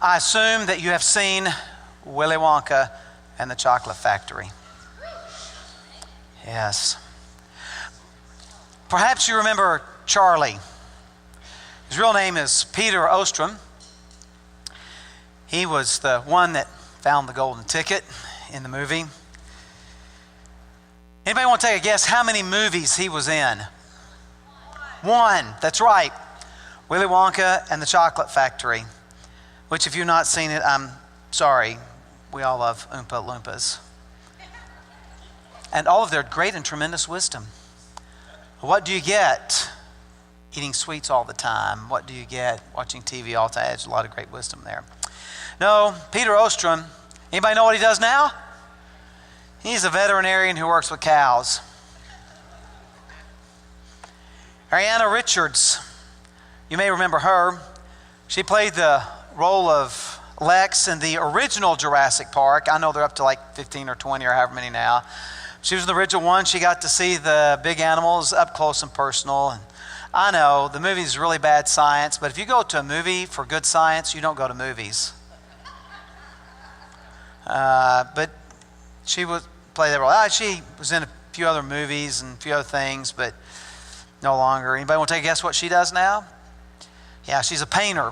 I assume that you have seen Willy Wonka and the Chocolate Factory. Yes. Perhaps you remember Charlie. His real name is Peter Ostrom. He was the one that found the golden ticket in the movie. Anybody want to take a guess how many movies he was in? One. That's right. Willy Wonka and the Chocolate Factory. Which, if you've not seen it, I'm sorry. We all love Oompa Loompas. And all of their great and tremendous wisdom. What do you get eating sweets all the time? What do you get watching TV all the time? There's a lot of great wisdom there. No, Peter Ostrom, anybody know what he does now? He's a veterinarian who works with cows. Ariana Richards, you may remember her. She played the role of Lex in the original Jurassic Park. I know they're up to like 15 or 20 or however many now. She was in the original one. She got to see the big animals up close and personal. And I know the movie is really bad science, but if you go to a movie for good science, you don't go to movies. But she would play that role. She was in a few other movies and a few other things, but no longer. Anybody want to take a guess what she does now? Yeah, she's a painter.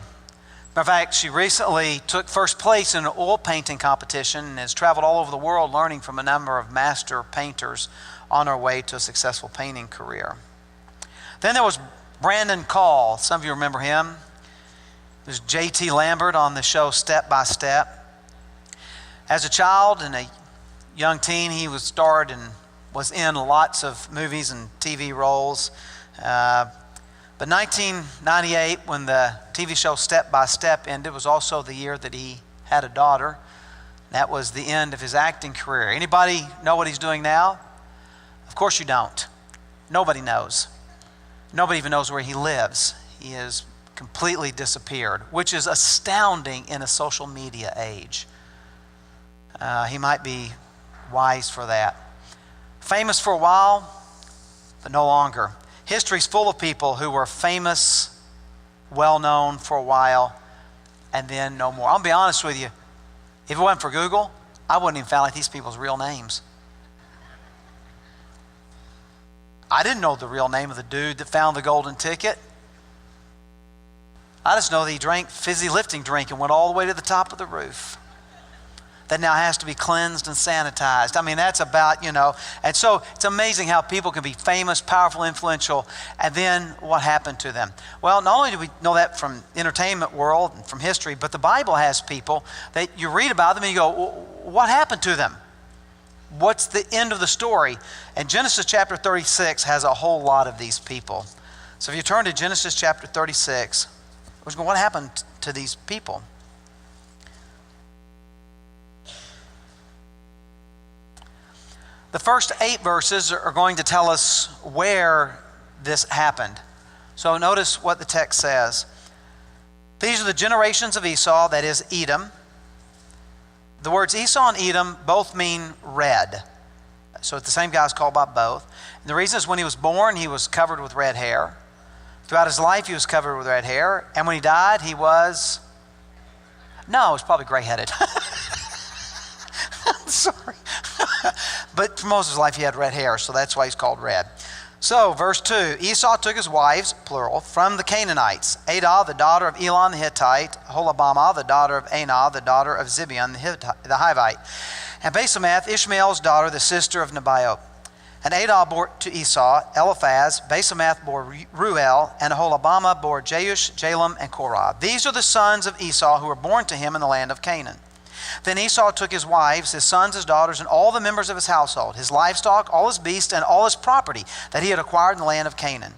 Matter of fact, she recently took first place in an oil painting competition and has traveled all over the world learning from a number of master painters on her way to a successful painting career. Then there was Brandon Call. Some of you remember him. There's J.T. Lambert on the show Step by Step. As a child and a young teen, he was starred and was in lots of movies and TV roles. But 1998, when the TV show Step by Step ended, was also the year that he had a daughter. That was the end of his acting career. Anybody know what he's doing now? Of course you don't. Nobody knows. Nobody even knows where he lives. He has completely disappeared, which is astounding in a social media age. He might be wise for that. Famous for a while, but no longer. History's full of people who were famous, well-known for a while, and then no more. I'll be honest with you. If it wasn't for Google, I wouldn't even find out these people's real names. I didn't know the real name of the dude that found the golden ticket. I just know that he drank fizzy lifting drink and went all the way to the top of the roof. That now has to be cleansed and sanitized. I mean, that's about, and so it's amazing how people can be famous, powerful, influential, and then what happened to them. Well, not only do we know that from the entertainment world and from history, but the Bible has people that you read about them and you go, what happened to them? What's the end of the story? And Genesis chapter 36 has a whole lot of these people. So if you turn to Genesis chapter 36, what happened to these people? The first 8 verses are going to tell us where this happened. So notice what the text says. These are the generations of Esau, that is Edom. The words Esau and Edom both mean red. So the same guy's called by both. And the reason is when he was born, he was covered with red hair. Throughout his life, he was covered with red hair. And when he died, he was probably gray-headed. I'm sorry. But for most of his life, he had red hair, so that's why he's called red. So, verse 2, Esau took his wives, plural, from the Canaanites, Adah, the daughter of Elon the Hittite, Holabama, the daughter of Anah, the daughter of Zibeon the Hivite, and Basemath, Ishmael's daughter, the sister of Nebaioth. And Adah bore to Esau Eliphaz, Basemath bore Ruel, and Holabama bore Jeush, Jalam, and Korah. These are the sons of Esau who were born to him in the land of Canaan. Then Esau took his wives, his sons, his daughters, and all the members of his household, his livestock, all his beasts, and all his property that he had acquired in the land of Canaan.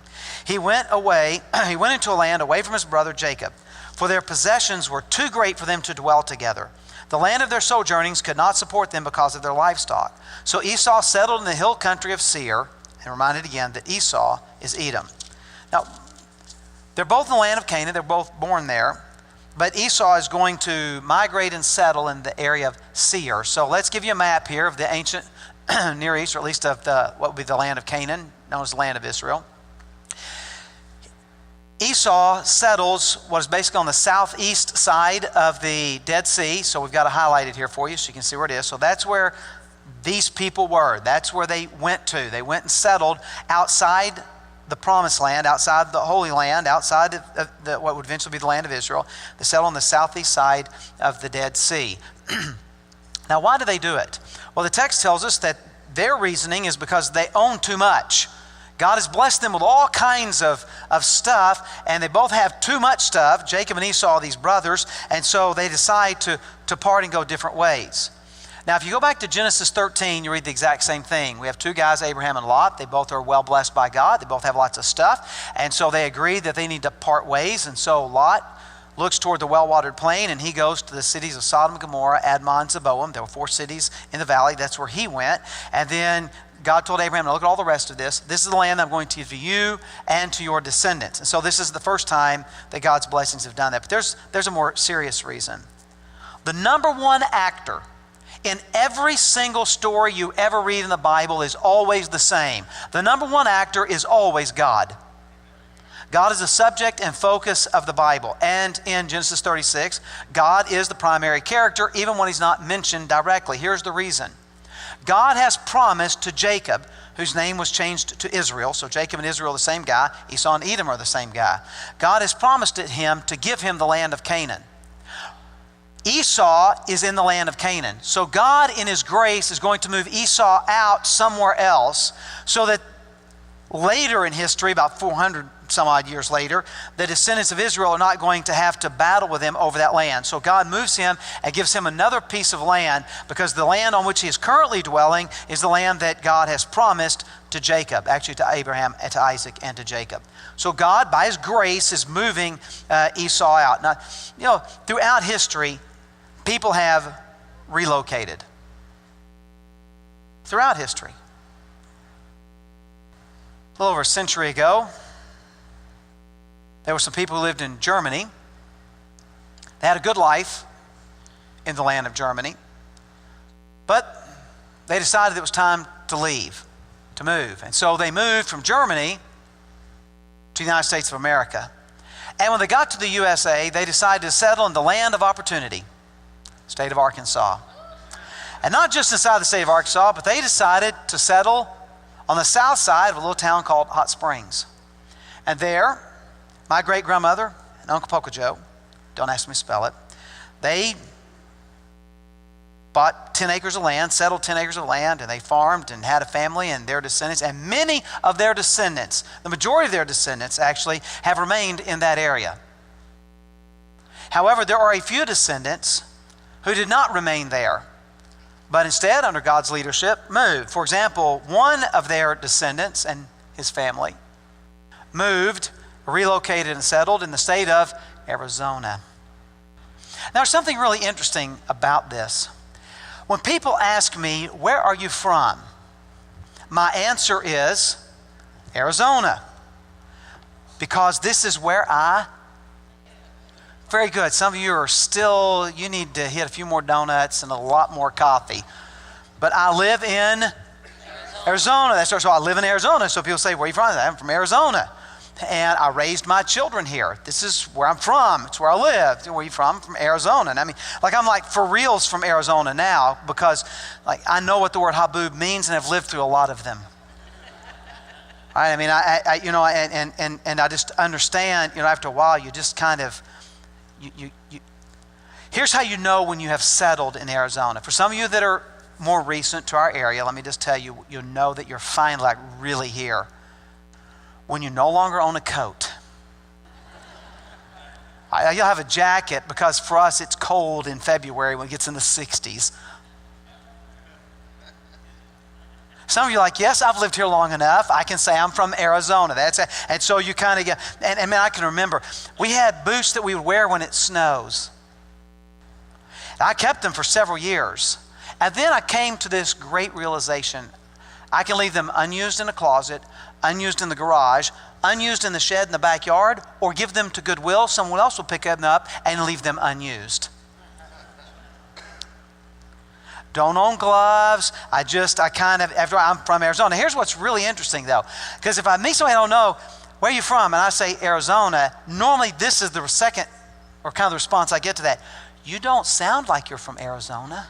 He went into a land away from his brother Jacob, for their possessions were too great for them to dwell together. The land of their sojournings could not support them because of their livestock. So Esau settled in the hill country of Seir, and reminded again that Esau is Edom. Now, they're both in the land of Canaan, they're both born there. But Esau is going to migrate and settle in the area of Seir. So let's give you a map here of the ancient Near East, or at least of what would be the land of Canaan, known as the land of Israel. Esau settles what is basically on the southeast side of the Dead Sea. So we've got it highlighted here for you so you can see where it is. So that's where these people were. That's where they went to. They went and settled outside the Promised Land, outside the Holy Land, outside of what would eventually be the land of Israel. They settled on the southeast side of the Dead Sea. Now, why do they do it? Well, the text tells us that their reasoning is because they own too much. God has blessed them with all kinds of stuff, and they both have too much stuff. Jacob and Esau, these brothers, and so they decide to part and go different ways. Now, if you go back to Genesis 13, you read the exact same thing. We have two guys, Abraham and Lot. They both are well blessed by God. They both have lots of stuff, and so they agree that they need to part ways, and so Lot looks toward the well-watered plain, and he goes to the cities of Sodom and Gomorrah, Admah, and Zeboim. There were 4 cities in the valley. That's where he went. And then God told Abraham, look at all the rest of this. This is the land I'm going to give to you and to your descendants. And so this is the first time that God's blessings have done that. But there's a more serious reason. The number one actor in every single story you ever read in the Bible is always the same. The number one actor is always God. God is the subject and focus of the Bible. And in Genesis 36, God is the primary character, even when he's not mentioned directly. Here's the reason. God has promised to Jacob, whose name was changed to Israel. So Jacob and Israel are the same guy. Esau and Edom are the same guy. God has promised him to give him the land of Canaan. Esau is in the land of Canaan. So God, in his grace, is going to move Esau out somewhere else so that later in history, about 400 some odd years later, the descendants of Israel are not going to have to battle with him over that land. So God moves him and gives him another piece of land, because the land on which he is currently dwelling is the land that God has promised to Jacob, actually to Abraham and to Isaac and to Jacob. So God, by his grace, is moving Esau out. Now, throughout history, people have relocated. Throughout history. A little over a century ago, there were some people who lived in Germany. They had a good life in the land of Germany, but they decided it was time to leave, to move. And so they moved from Germany to the United States of America. And when they got to the USA, they decided to settle in the land of opportunity, state of Arkansas. And not just inside the state of Arkansas, but they decided to settle on the south side of a little town called Hot Springs. And there, my great-grandmother and Uncle Pocojo, don't ask me to spell it, they bought 10 acres of land, settled 10 acres of land, and they farmed and had a family and their descendants. And many of their descendants, the majority of their descendants actually, have remained in that area. However, there are a few descendants who did not remain there, but instead, under God's leadership, moved. For example, one of their descendants and his family moved, relocated and settled in the state of Arizona. Now, there's something really interesting about this. When people ask me, where are you from? My answer is Arizona, because this is where very good. Some of you are still, you need to hit a few more donuts and a lot more coffee. But I live in Arizona. That's so I live in Arizona. So people say, where are you from? I'm from Arizona. And I raised my children here. This is where I'm from. It's where I live. Where are you from? From Arizona. And I mean, I'm like for reals from Arizona now, because I know what the word haboob means and have lived through a lot of them. I mean, I just understand, after a while, you just kind of, here's how you know when you have settled in Arizona. For some of you that are more recent to our area, let me just tell you, you'll know that you're finally really here when you no longer own a coat. You'll have a jacket, because for us it's cold in February when it gets in the 60s. Some of you are like, yes, I've lived here long enough. I can say I'm from Arizona. And so you kind of get, and I can remember, we had boots that we would wear when it snows. And I kept them for several years. And then I came to this great realization. I can leave them unused in a closet, unused in the garage, unused in the shed in the backyard, or give them to Goodwill. Someone else will pick them up and leave them unused. Don't own gloves. I'm from Arizona. Here's what's really interesting, though, because if I meet somebody I don't know, where are you from? And I say Arizona. Normally this is the second or kind of the response I get to that. You don't sound like you're from Arizona.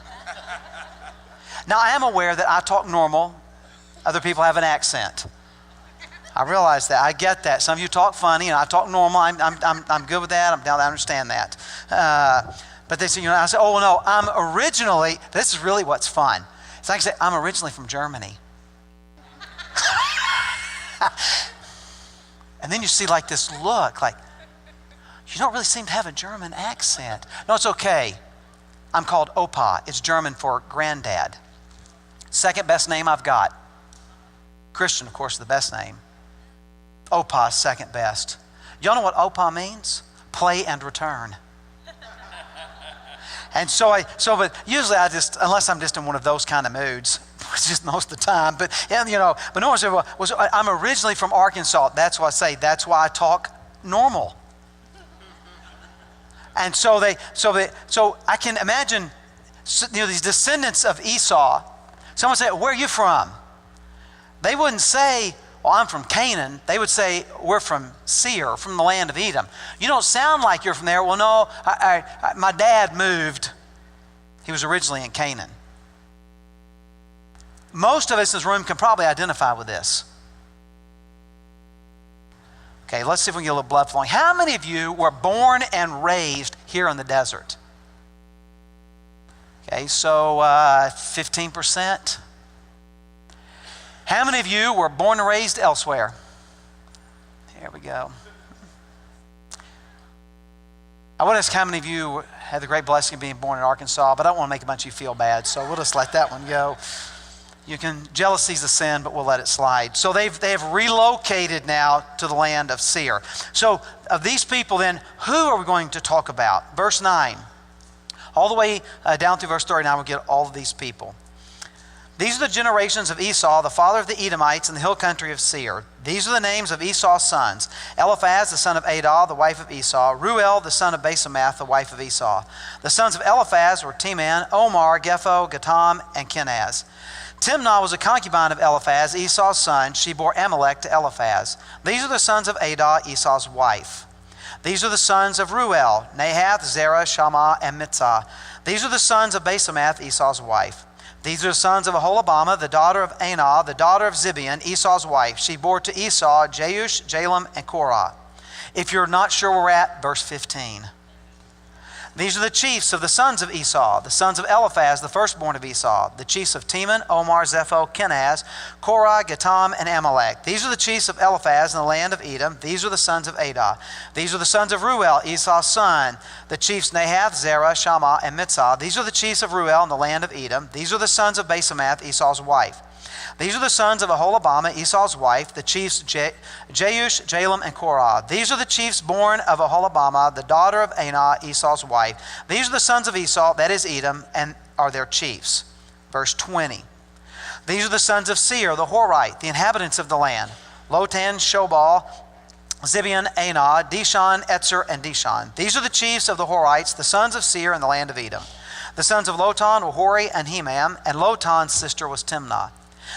Now I am aware that I talk normal. Other people have an accent. I realize that. I get that. Some of you talk funny and I talk normal. I'm good with that. I understand that. But they say, I say, oh no, I'm originally, this is really what's fun. It's like I say, I'm originally from Germany. And then you see like this look, like, you don't really seem to have a German accent. No, it's okay. I'm called Opa. It's German for granddad. Second best name I've got. Christian, of course, is the best name. Opa is second best. Y'all know what Opa means? Play and return. And but usually unless I'm just in one of those kind of moods, which is most of the time, but normally I'm originally from Arkansas. That's why I say, that's why I talk normal. And so I can imagine, these descendants of Esau. Someone say, where are you from? They wouldn't say, well, I'm from Canaan. They would say, we're from Seir, from the land of Edom. You don't sound like you're from there. Well, no, my dad moved. He was originally in Canaan. Most of us in this room can probably identify with this. Okay, let's see if we can get a little blood flowing. How many of you were born and raised here in the desert? Okay, so 15%. How many of you were born and raised elsewhere? Here we go. I would ask how many of you had the great blessing of being born in Arkansas, but I don't want to make a bunch of you feel bad, so we'll just let that one go. Jealousy's a sin, but we'll let it slide. So they have relocated now to the land of Seir. So of these people then, who are we going to talk about? Verse 9. All the way down through verse 39, we'll get all of these people. These are the generations of Esau, the father of the Edomites in the hill country of Seir. These are the names of Esau's sons. Eliphaz, the son of Adah, the wife of Esau. Ruel, the son of Basemath, the wife of Esau. The sons of Eliphaz were Teman, Omar, Gepho, Gatam, and Kenaz. Timnah was a concubine of Eliphaz, Esau's son. She bore Amalek to Eliphaz. These are the sons of Adah, Esau's wife. These are the sons of Ruel, Nahath, Zerah, Shammah, and Mitzah. These are the sons of Basemath, Esau's wife. These are the sons of Aholibamah, the daughter of Anah, the daughter of Zibeon, Esau's wife. She bore to Esau Jeush, Jalem, and Korah. If you're not sure where we're at, verse 15. These are the chiefs of the sons of Esau, the sons of Eliphaz, the firstborn of Esau, the chiefs of Teman, Omar, Zepho, Kenaz, Korah, Gatam, and Amalek. These are the chiefs of Eliphaz in the land of Edom. These are the sons of Adah. These are the sons of Ruel, Esau's son, the chiefs Nahath, Zerah, Shammah, and Mitzah. These are the chiefs of Ruel in the land of Edom. These are the sons of Basemath, Esau's wife. These are the sons of Aholibamah, Esau's wife, the chiefs Jeush, Jalem, and Korah. These are the chiefs born of Aholibamah, the daughter of Anah, Esau's wife. These are the sons of Esau, that is Edom, and are their chiefs. Verse 20. These are the sons of Seir, the Horite, the inhabitants of the land. Lotan, Shobal, Zibeon, Anah, Dishon, Etzer, and Dishon. These are the chiefs of the Horites, the sons of Seir in the land of Edom. The sons of Lotan were Hori and Hemam, and Lotan's sister was Timnah.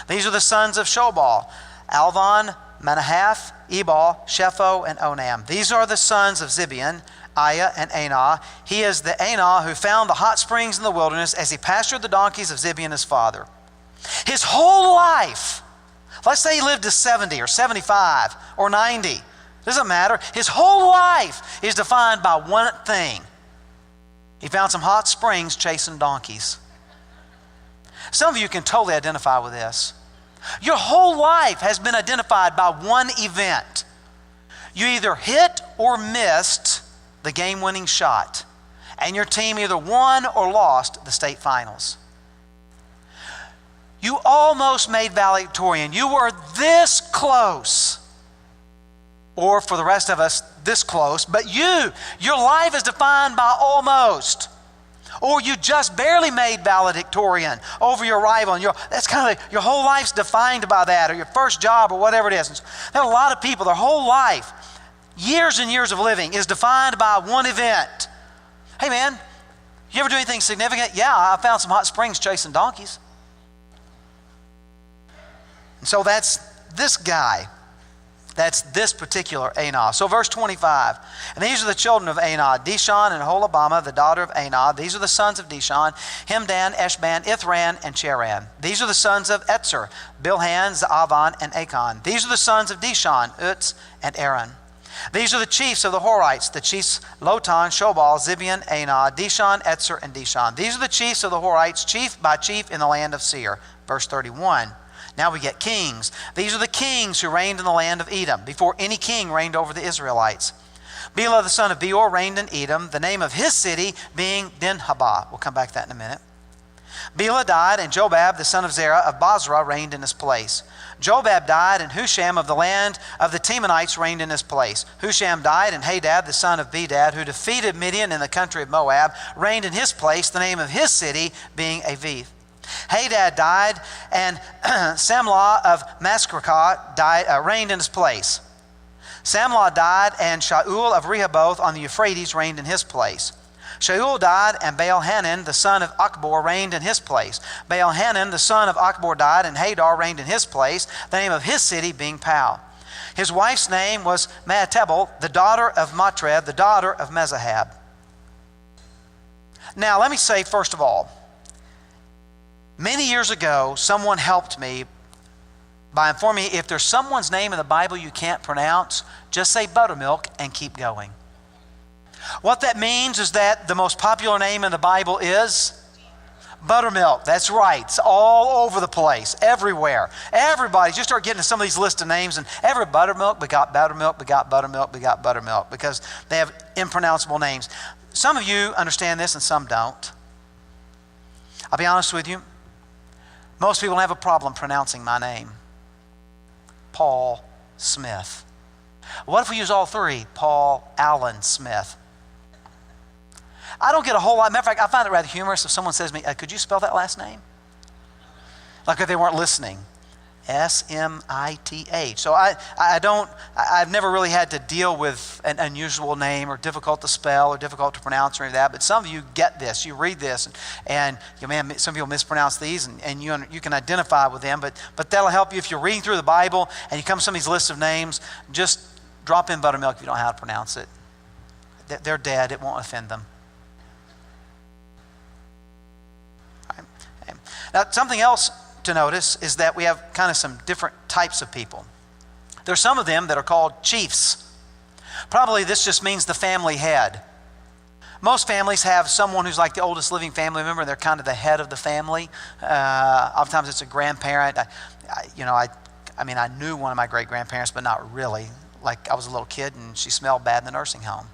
These are the sons of Shobal, Alvan, Manahath, Ebal, Shepho, and Onam. These are the sons of Zibeon, Aiah, and Anah. He is the Anah who found the hot springs in the wilderness as he pastured the donkeys of Zibeon his father. His whole life, let's say he lived to 70 or 75 or 90, doesn't matter. His whole life is defined by one thing. He found some hot springs chasing donkeys. Some of you can totally identify with this. Your whole life has been identified by one event. You either hit or missed the game-winning shot, and your team either won or lost the state finals. You almost made valedictorian. You were this close. Or for the rest of us, this close. But your life is defined by almost. Or you just barely made valedictorian over your rival. And that's kind of your whole life's defined by that, or your first job, or whatever it is. And so, there are a lot of people, their whole life, years and years of living, is defined by one event. Hey man, you ever do anything significant? Yeah, I found some hot springs chasing donkeys. And so that's this guy. That's this particular Anah. So verse 25. And these are the children of Anah, Dishon and Holabama, the daughter of Anah. These are the sons of Dishon, Hemdan, Eshban, Ithran, and Cheran. These are the sons of Etzer, Bilhan, Zaavan, and Achan. These are the sons of Dishon, Utz, and Aaron. These are the chiefs of the Horites, the chiefs Lotan, Shobal, Zibeon, Anah, Dishon, Etzer, and Dishon. These are the chiefs of the Horites, chief by chief in the land of Seir. Verse 31. Now we get kings. These are the kings who reigned in the land of Edom, before any king reigned over the Israelites. Bela the son of Beor reigned in Edom, the name of his city being Dinhabah. We'll come back to that in a minute. Bela died, and Jobab the son of Zerah of Basra reigned in his place. Jobab died, and Husham of the land of the Temanites reigned in his place. Husham died, and Hadad the son of Bedad, who defeated Midian in the country of Moab, reigned in his place, the name of his city being Avith. Hadad died, and Samlah of Masrekah reigned in his place. Samlah died, and Shaul of Rehoboth on the Euphrates reigned in his place. Shaul died, and Baal-Hanan, the son of Achbor, reigned in his place. Baal-Hanan, the son of Achbor, died, and Hadar reigned in his place, the name of his city being Pau. His wife's name was Mehetabel, the daughter of Matred, the daughter of Mezahab. Now, let me say, first of all, many years ago, someone helped me by informing me if there's someone's name in the Bible you can't pronounce, just say buttermilk and keep going. What that means is that the most popular name in the Bible is buttermilk. That's right. It's all over the place, everywhere. Everybody, just start getting to some of these lists of names, and every buttermilk begot buttermilk, begot buttermilk, begot buttermilk, because they have impronounceable names. Some of you understand this and some don't. I'll be honest with you. Most people don't have a problem pronouncing my name. Paul Smith. What if we use all three? Paul Allen Smith. I don't get a whole lot. Matter of fact, I find it rather humorous if someone says to me, could you spell that last name? Like if they weren't listening. S-M-I-T-H. So I've never really had to deal with an unusual name or difficult to spell or difficult to pronounce or any of that. But some of you get this. You read this and man, some people mispronounce these and you can identify with them. But that'll help you if you're reading through the Bible and you come to some of these lists of names. Just drop in buttermilk if you don't know how to pronounce it. They're dead. It won't offend them. All right. Now, something else to notice is that we have kind of some different types of people. There's some of them that are called chiefs. Probably this just means the family head. Most families have someone who's like the oldest living family member, and they're kind of the head of the family. Oftentimes it's a grandparent. I knew one of my great-grandparents, but not really. Like I was a little kid and she smelled bad in the nursing home.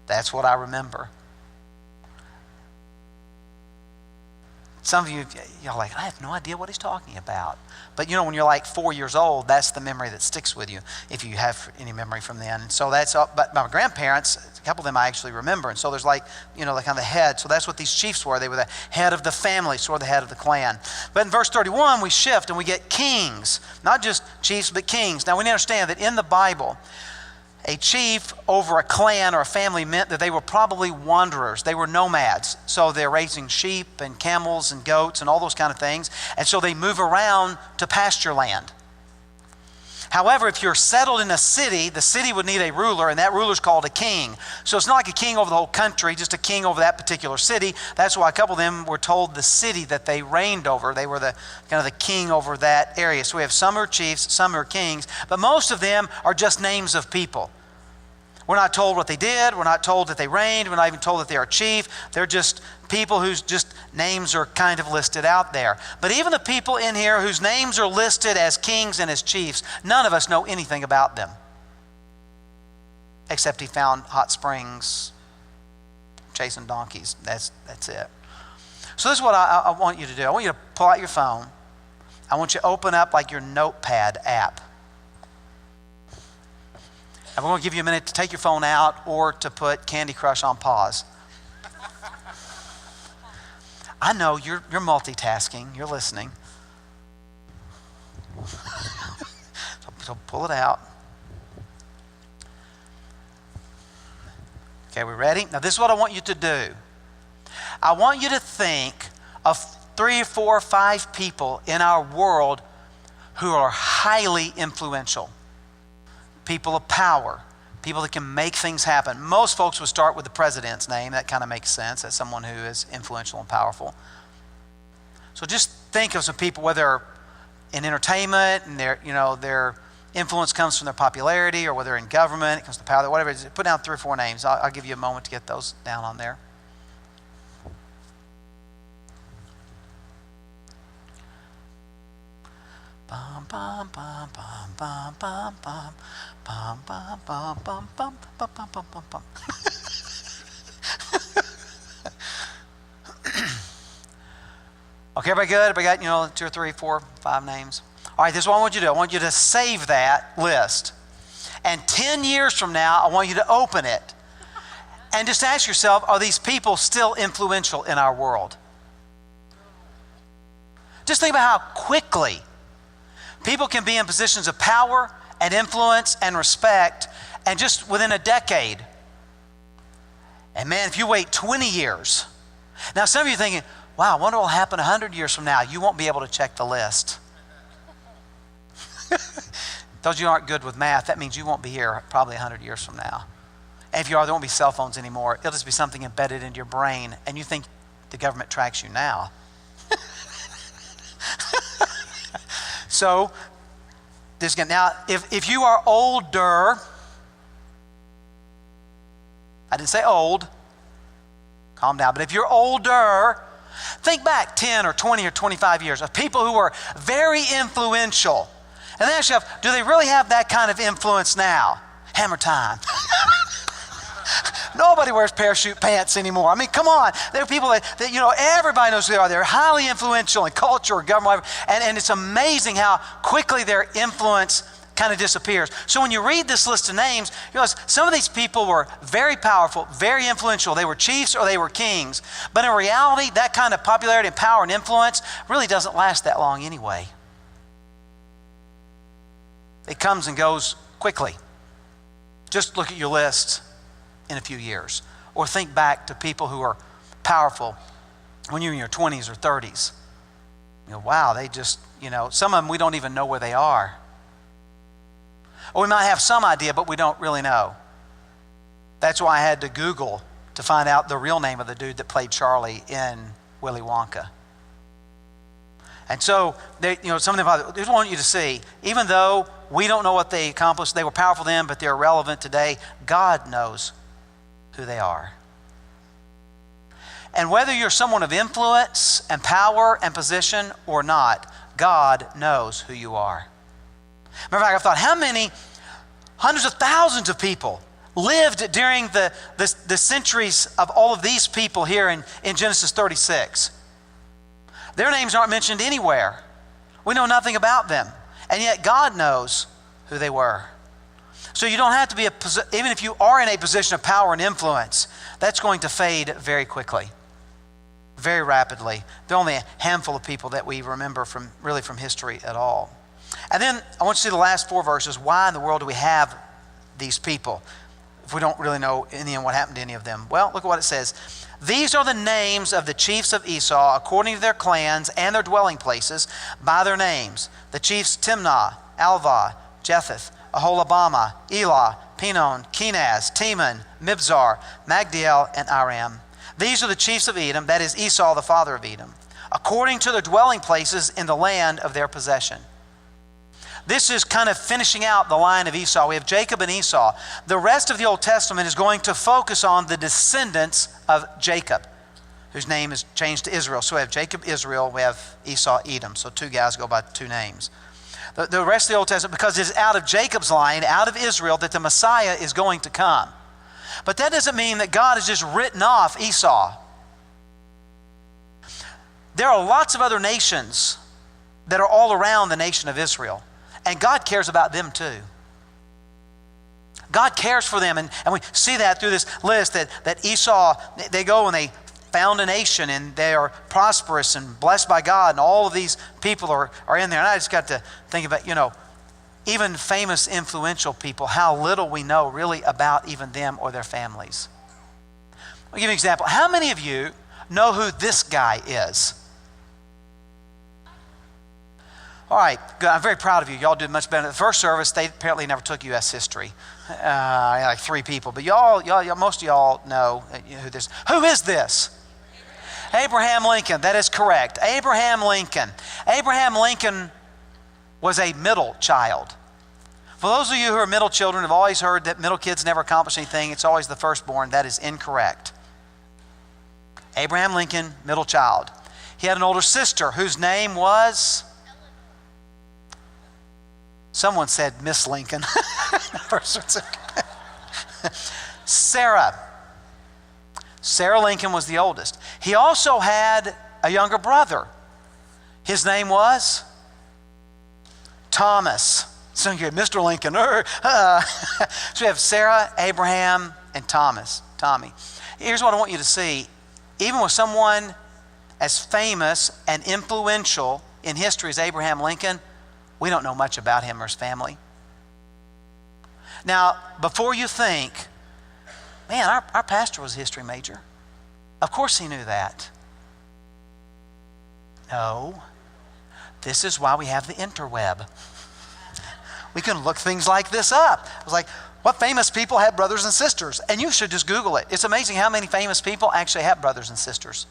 That's what I remember. Some of you, you're like, I have no idea what he's talking about. But when you're like 4 years old, that's the memory that sticks with you, if you have any memory from then. And so that's, but my grandparents, a couple of them I actually remember. And so there's like, the kind of the head. So that's what these chiefs were. They were the head of the family, sort of the head of the clan. But in verse 31, we shift and we get kings. Not just chiefs, but kings. Now we need to understand that in the Bible, a chief over a clan or a family meant that they were probably wanderers. They were nomads. So they're raising sheep and camels and goats and all those kind of things. And so they move around to pasture land. However, if you're settled in a city, the city would need a ruler, and that ruler's called a king. So it's not like a king over the whole country, just a king over that particular city. That's why a couple of them were told the city that they reigned over. They were the kind of the king over that area. So we have some are chiefs, some are kings, but most of them are just names of people. We're not told what they did. We're not told that they reigned. We're not even told that they are chief. They're just people whose just names are kind of listed out there. But even the people in here whose names are listed as kings and as chiefs, none of us know anything about them. Except he found hot springs, chasing donkeys. That's it. So this is what I want you to do. I want you to pull out your phone. I want you to open up like your Notepad app. I'm going to give you a minute to take your phone out or to put Candy Crush on pause. I know you're multitasking. You're listening. So pull it out. Okay, we ready? Now this is what I want you to do. I want you to think of 3 or 4 or 5 people in our world who are highly influential, people of power, people that can make things happen. Most folks would start with the president's name. That kind of makes sense. That's someone who is influential and powerful. So just think of some people, whether in entertainment and their influence comes from their popularity, or whether in government, it comes to power, whatever it is. Put down 3 or 4 names. I'll give you a moment to get those down on there. Bum, bum, bum, bum, bum, bum, bum, bum, bum, bum, bum, bum, bum, bum, bum, bum, bum. Okay, everybody good? Everybody got, 2 or 3, 4, 5 names? All right, this is what I want you to do. I want you to save that list. And 10 years from now, I want you to open it. And just ask yourself, are these people still influential in our world? Just think about how quickly people can be in positions of power and influence and respect, and just within a decade. And man, if you wait 20 years. Now some of you are thinking, wow, I wonder what will happen 100 years from now. You won't be able to check the list. Those of you who aren't good with math, that means you won't be here probably 100 years from now. And if you are, there won't be cell phones anymore. It'll just be something embedded into your brain, and you think the government tracks you now. So, now, if you are older, I didn't say old, calm down, but if you're older, think back 10 or 20 or 25 years of people who were very influential. And then ask yourself, do they really have that kind of influence now? Hammer time. Nobody wears parachute pants anymore. I mean, come on. There are people that everybody knows who they are. They're highly influential in culture or government. And it's amazing how quickly their influence kind of disappears. So when you read this list of names, you realize some of these people were very powerful, very influential. They were chiefs or they were kings. But in reality, that kind of popularity and power and influence really doesn't last that long anyway. It comes and goes quickly. Just look at your list in a few years. Or think back to people who are powerful when you're in your 20s or 30s. Wow, they just, some of them we don't even know where they are. Or we might have some idea, but we don't really know. That's why I had to Google to find out the real name of the dude that played Charlie in Willy Wonka. And so, some of them, I just want you to see, even though we don't know what they accomplished, they were powerful then, but they're irrelevant today, God knows who they are. And whether you're someone of influence and power and position or not, God knows who you are. Matter of fact, I've thought, how many hundreds of thousands of people lived during the centuries of all of these people here in Genesis 36? Their names aren't mentioned anywhere. We know nothing about them. And yet God knows who they were. So you don't have to be, even if you are in a position of power and influence, that's going to fade very quickly, very rapidly. There are only a handful of people that we remember from history at all. And then I want you to see the last 4 verses. Why in the world do we have these people if we don't really know in the end what happened to any of them? Well, look at what it says. These are the names of the chiefs of Esau according to their clans and their dwelling places by their names. The chiefs Timnah, Alvah, Jetheth, Aholabama, Elah, Pinon, Kenaz, Teman, Mibzar, Magdiel, and Aram. These are the chiefs of Edom, that is Esau, the father of Edom, according to their dwelling places in the land of their possession. This is kind of finishing out the line of Esau. We have Jacob and Esau. The rest of the Old Testament is going to focus on the descendants of Jacob, whose name is changed to Israel. So we have Jacob, Israel. We have Esau, Edom. So 2 guys go by 2 names. The rest of the Old Testament, because it's out of Jacob's line, out of Israel, that the Messiah is going to come. But that doesn't mean that God has just written off Esau. There are lots of other nations that are all around the nation of Israel. And God cares about them too. God cares for them. And we see that through this list that Esau, they go and they found a nation and they are prosperous and blessed by God. And all of these people are in there. And I just got to think about, even famous influential people, how little we know really about even them or their families. I'll give you an example. How many of you know who this guy is? All right, good. I'm very proud of you. Y'all did much better. The first service, they apparently never took U.S. history. Like 3 people. But y'all, most of y'all know who this. Who is this? Abraham Lincoln. That is correct. Abraham Lincoln. Abraham Lincoln was a middle child. For those of you who are middle children, have always heard that middle kids never accomplish anything. It's always the firstborn. That is incorrect. Abraham Lincoln, middle child. He had an older sister whose name was... Someone said Miss Lincoln. Sarah. Sarah Lincoln was the oldest. He also had a younger brother. His name was Thomas. So you have Mr. Lincoln. So we have Sarah, Abraham, and Tommy. Here's what I want you to see. Even with someone as famous and influential in history as Abraham Lincoln, we don't know much about him or his family. Now, before you think, man, our pastor was a history major. Of course he knew that. No. This is why we have the interweb. We can look things like this up. I was like, what famous people had brothers and sisters? And you should just Google it. It's amazing how many famous people actually have brothers and sisters.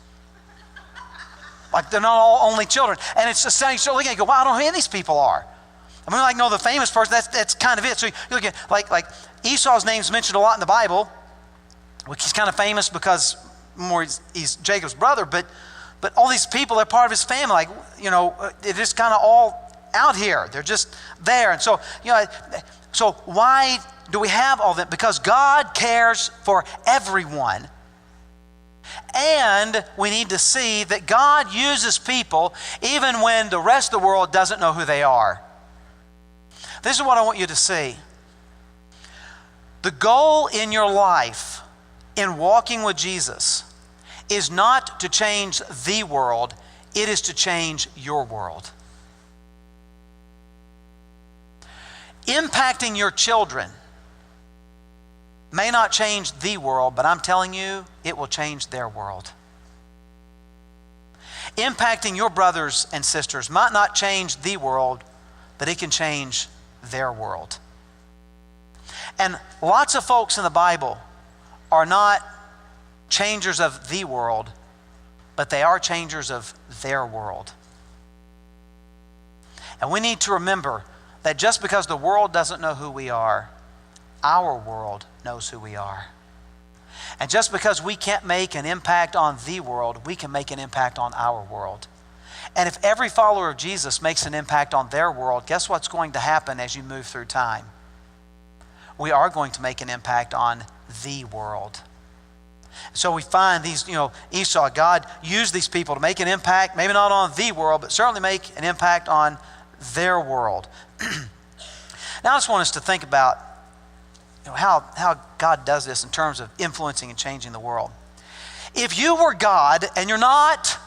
Like they're not all only children. And it's just saying, so looking at it, go, wow, I don't know who any of these people are. I mean, like, no, the famous person, that's kind of it. So you look at, like Esau's name's mentioned a lot in the Bible. Which he's kind of famous because he's Jacob's brother, but all these people are part of his family. Like, they're just kind of all out here. They're just there. And so, so why do we have all that? Because God cares for everyone. And we need to see that God uses people even when the rest of the world doesn't know who they are. This is what I want you to see. The goal in your life in walking with Jesus is not to change the world, it is to change your world. Impacting your children may not change the world, but I'm telling you, it will change their world. Impacting your brothers and sisters might not change the world, but it can change their world. And lots of folks in the Bible are not changers of the world, but they are changers of their world. And we need to remember that just because the world doesn't know who we are, our world knows who we are. And just because we can't make an impact on the world, we can make an impact on our world. And if every follower of Jesus makes an impact on their world, guess what's going to happen as you move through time? We are going to make an impact on the world. So we find these, Esau, God used these people to make an impact, maybe not on the world, but certainly make an impact on their world. Now I just want us to think about how God does this in terms of influencing and changing the world. If you were God and you're not,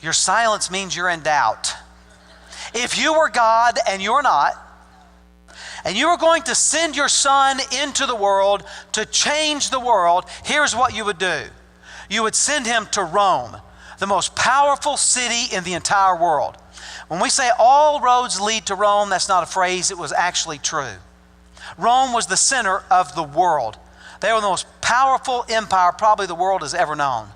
your silence means you're in doubt. If you were God and you're not, and you were going to send your son into the world to change the world, here's what you would do. You would send him to Rome, the most powerful city in the entire world. When we say all roads lead to Rome, that's not a phrase, it was actually true. Rome was the center of the world. They were the most powerful empire probably the world has ever known.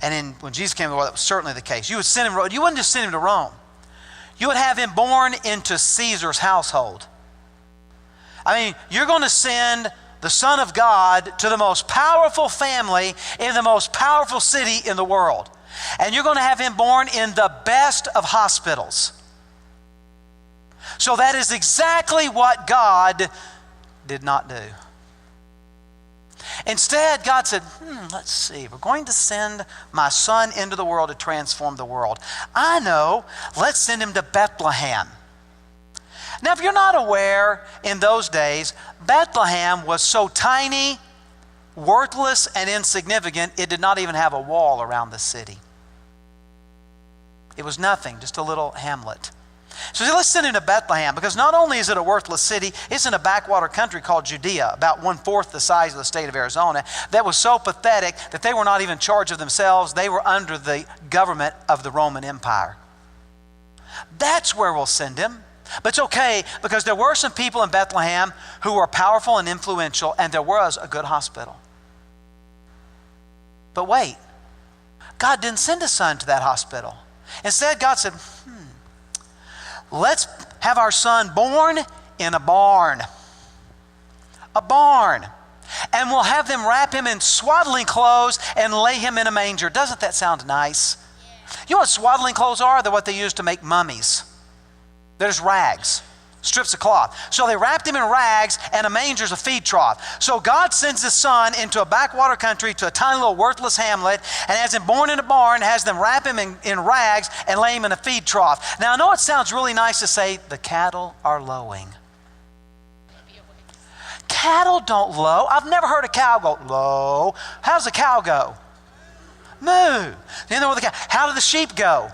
And when Jesus came to the world, that was certainly the case. You would send him, you wouldn't just send him to Rome. You would have him born into Caesar's household. I mean, you're going to send the Son of God to the most powerful family in the most powerful city in the world. And you're going to have him born in the best of hospitals. So that is exactly what God did not do. Instead, God said, let's see, we're going to send my son into the world to transform the world. I know, let's send him to Bethlehem. Now, if you're not aware, in those days, Bethlehem was so tiny, worthless, and insignificant, it did not even have a wall around the city. It was nothing, just a little hamlet. So let's send him to Bethlehem, because not only is it a worthless city, it's in a backwater country called Judea, about 1/4 the size of the state of Arizona, that was so pathetic that they were not even in charge of themselves. They were under the government of the Roman Empire. That's where we'll send him. But it's okay, because there were some people in Bethlehem who were powerful and influential, and there was a good hospital. But wait, God didn't send his son to that hospital. Instead, God said, let's have our son born in a barn. A barn. And we'll have them wrap him in swaddling clothes and lay him in a manger. Doesn't that sound nice? Yeah. You know what swaddling clothes are? They're what they use to make mummies. They're just rags, strips of cloth. So they wrapped him in rags, and a manger's a feed trough. So God sends his son into a backwater country, to a tiny little worthless hamlet, and has him born in a barn, has them wrap him in rags and lay him in a feed trough. Now I know it sounds really nice to say, the cattle are lowing. Cattle don't low. I've never heard a cow go low. How does a cow go? Moo. You know, how do the sheep go?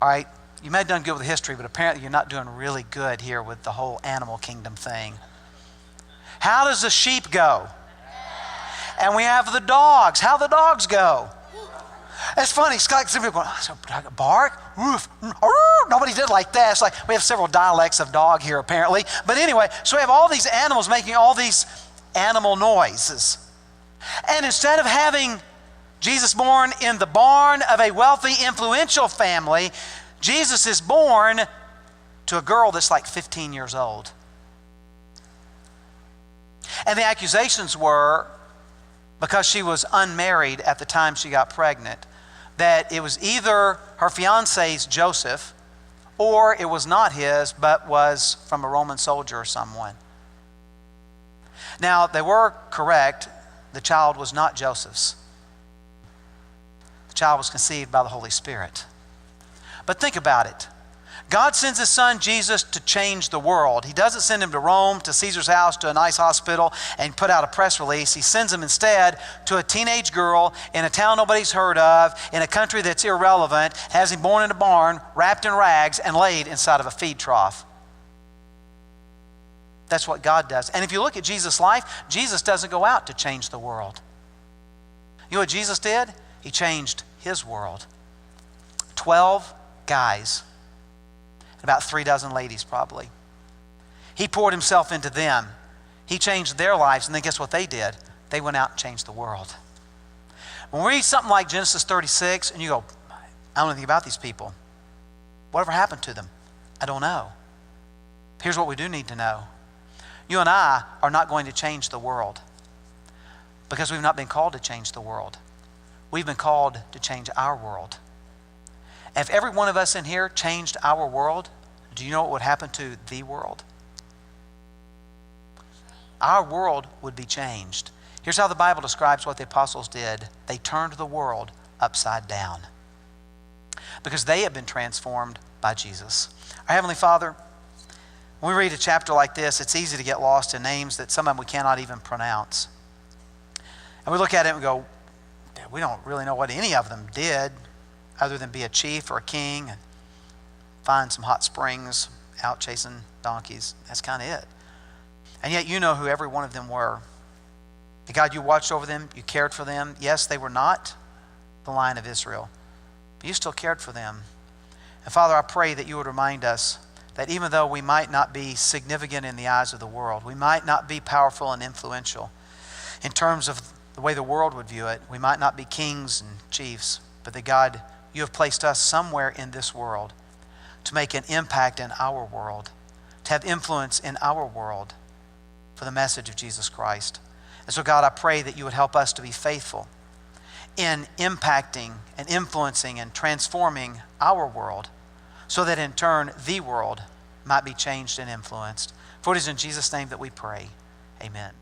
All right, you may have done good with history, but apparently you're not doing really good here with the whole animal kingdom thing. How does the sheep go? And we have the dogs. How do the dogs go? It's funny. It's like some people going, bark, woof, nobody did like that. It's like we have several dialects of dog here apparently. But anyway, so we have all these animals making all these animal noises. And instead of having Jesus born in the barn of a wealthy, influential family, Jesus is born to a girl that's like 15 years old. And the accusations were, because she was unmarried at the time she got pregnant, that it was either her fiance's Joseph, or it was not his, but was from a Roman soldier or someone. Now, they were correct. The child was not Joseph's. The child was conceived by the Holy Spirit. But think about it. God sends his son Jesus to change the world. He doesn't send him to Rome, to Caesar's house, to a nice hospital, and put out a press release. He sends him instead to a teenage girl in a town nobody's heard of, in a country that's irrelevant, has him born in a barn, wrapped in rags, and laid inside of a feed trough. That's what God does. And if you look at Jesus' life, Jesus doesn't go out to change the world. You know what Jesus did? He changed his world. 12 guys. About 3 dozen ladies probably. He poured himself into them. He changed their lives, and then guess what they did? They went out and changed the world. When we read something like Genesis 36, and you go, I don't know anything about these people. Whatever happened to them? I don't know. Here's what we do need to know. You and I are not going to change the world, because we've not been called to change the world. We've been called to change our world. If every one of us in here changed our world, do you know what would happen to the world? Our world would be changed. Here's how the Bible describes what the apostles did. They turned the world upside down because they had been transformed by Jesus. Our Heavenly Father, when we read a chapter like this, it's easy to get lost in names that some of them we cannot even pronounce. And we look at it and we go, we don't really know what any of them did, other than be a chief or a king and find some hot springs out chasing donkeys. That's kind of it. And yet you know who every one of them were. And God, you watched over them. You cared for them. Yes, they were not the Lion of Israel, but you still cared for them. And Father, I pray that you would remind us that even though we might not be significant in the eyes of the world, we might not be powerful and influential in terms of the way the world would view it, we might not be kings and chiefs, but that God, you have placed us somewhere in this world to make an impact in our world, to have influence in our world for the message of Jesus Christ. And so God, I pray that you would help us to be faithful in impacting and influencing and transforming our world so that in turn the world might be changed and influenced. For it is in Jesus' name that we pray. Amen.